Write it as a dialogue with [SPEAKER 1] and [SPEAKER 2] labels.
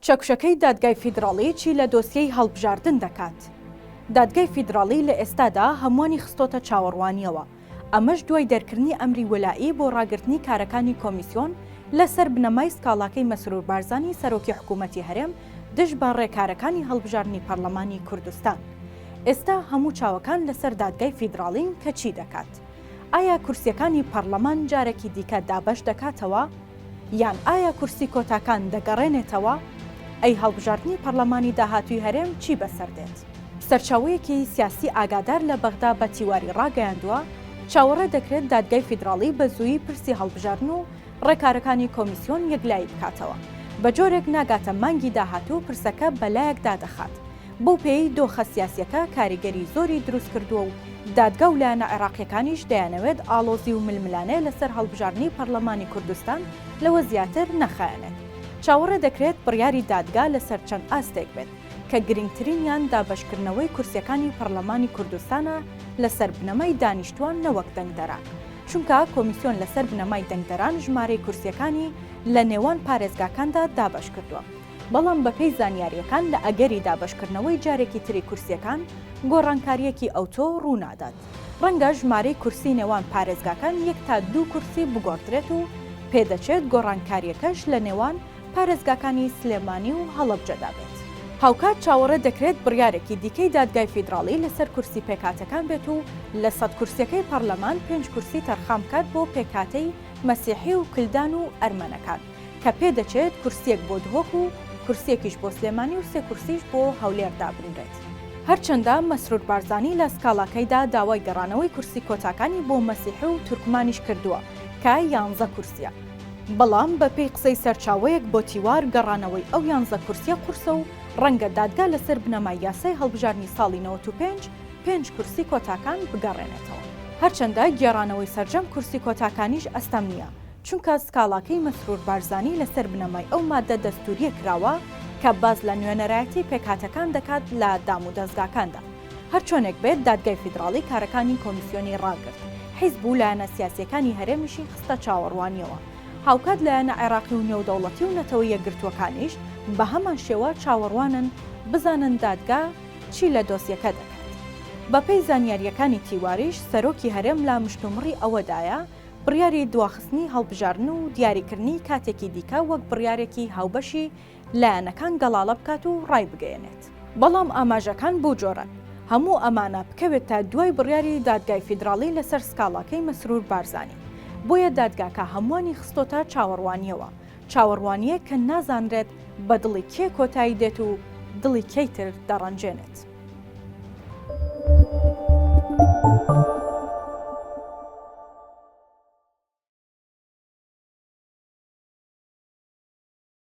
[SPEAKER 1] چەکشەکەی دادگای فیدراڵی چی لە دۆسیەی هەڵبژاردن دەکات. دادگای فیدراڵی لە ئێستادا هەمووانی خستۆتە چاوەڕوانیەوە، ئەمەش دوای دەرکردنی ئەمری وەلایی بۆ ڕاگررتنی کارەکانی کۆمیسیۆن لەسەر بنەمای سکاڵاکەی مەسرور بارزانی سەرۆکی حکوومەتی هەرێم دژ بە ڕێکارەکانی هەڵبژاردنی پەرلەمانی کوردستان. ئێستا هەموو چاوەکان لەسەر دادگای فیدراڵین کە چی دەکات؟ ئایا کورسیەکانی پەرلەمان جارێکی دیکە دابەش دەکاتەوە؟ یان ئایا کورسی کۆتاکان دەگەڕێنێتەوە؟ ئەی هەڵبژاردننی پەرلەمانی داهاتووی هەرێم چی بەسەردێت؟ سەرچاوەیەکی سیاسی ئاگادار لە بەغدا بە تیواری ڕاگەیاندووە چاوەڕێ دەکرێت دادگای فیدراڵی بە زوویی پرسی هەڵبژاردن و ڕێکارەکانی کۆمیسیۆن یەکلایی بکاتەوە. بە جۆرێک ناگاتە مانگی داهاتوو پرسەکە بەلایەکدا دەخات. بۆ پێی دۆخە سیاسیەکە کاریگەری زۆری دروست کردووە و دادگا و لایەنە عێراقیەکانیش دەیانەوێت ئاڵۆزی و ململانەیە لەسەر هەڵبژاردننی پەرلەمانی کوردستان لەوە زیاتر نەخایەنێت. چاوەڕێ دەکرێت بڕیاری دادگا لەسەر چەند ئاستێک بێت کە گرنگترینیان دابەشکردنەوەی کورسیەکانی پەرلەمانی کوردستانە لەسەر بنەمای دانیشتوان نەوەک دەنگدەران. چونکە کۆمیسیۆن لەسەر بنەمای دەنگدەران ژمارەی کورسیەکانی لە نێوان پارێزگاکاندا دابەش کردووە. بەڵام بەپێی زانیاریەکان لە ئەگەری دابەشکردنەوەی جارێکی تری کورسیەکان گۆڕانکاریەکی ئەوتۆ ڕوونادات. ڕەنگە ژمارەی کورسی نێوان پارێزگاکان 1 تا 2 کورسی بگۆڕدرێت و پێدەچێت گۆڕانکاریەکەش لە نێوان پارێزگاکانی سلێمانی و هەڵەبجەدا بێت. هاوکات چاوەڕێ دەکرێت بڕیارێکی دیکەی دادگای فیدراڵی لەسەر کورسی پێکاتەکان بێت و لە 100 کورسیەکەی پەرلەمان 5 کورسی تەرخام کات بۆ پێکاتەی مەسیحی و کلدان و ئەرمەنەکان کە پێدەچێت کورسیەک بۆ دهۆک و کورسیەکیش بۆ سلێمانی و 3 کورسیش بۆ هەولێردا بنرێت. هەرچەندە مەسرور بارزانی لە سکاڵاکەیدا داوای گەڕانەوەی کورسی کۆتاکانی بۆ مەسیحی و تورکمانیش کردووە کە 11 کورسیە. بەڵام بەپێی قسەی سەرچاوەیەک بۆ تیوار گەڕانەوەی ئەو 11 کورسیە قورسە و ڕەنگە دادگا لەسەر بنەمای یاسای هەڵبژاردننی ساڵی 95 5 کورسی کۆتاکان بگەڕێنێتەوە. هەرچەندە گێڕانەوەی سەرجەم کورسی کۆتاکانیش ئەستەم نییە، چونکە سکاڵاکەی مەسرور بارزانی لەسەر بنەمای ئەو مادە دەستوریە کراوە کە باز لە نوێنەرایەتی پێکاتەکان دەکات لە دام و دەستگاکاندا. هەرچۆنێک بێت دادگای فیدراڵی کارەکانی کۆمیسیۆنی ڕاگرت. حیزب و لایەنە سیاسیەکانی هەرێمیشی خستە چاوەڕوانیەوە. هاوکات لایەنە عێراقی و نێودەوڵەتی و نەتەوە یەکگرتووەکانیش بە هەمان شێوە چاوەڕوانن بزانن دادگا چی لە دۆسیەکە دەکات. بەپێی زانیاریەکانی تیواریش سەرۆکی هەرێم لا مشتومڕی ئەوەدایە بڕیاری دواخستنی هەڵبژاردن و دیاریکردنی کاتێکی دیکە وەک بڕیارێکی هاوبەشی لایەنەکان گەڵاڵە بکات و ڕای بگەێنێت. بەڵام ئاماژەکان بوو جۆرن. هەموو ئەمانە بکەوێت تا دوای بڕیاری دادگای فیدراڵی لەسەر سکاڵاکەی مەسرور بارزانی. بۆیە دادگاکە هەمووانی خستۆتە چاوەڕوانیەوە. چاوەڕوانیە کە نازانرێت بە دڵی کێ کۆتایی دێت و دڵی کەیتر دەڕەنجێنێت.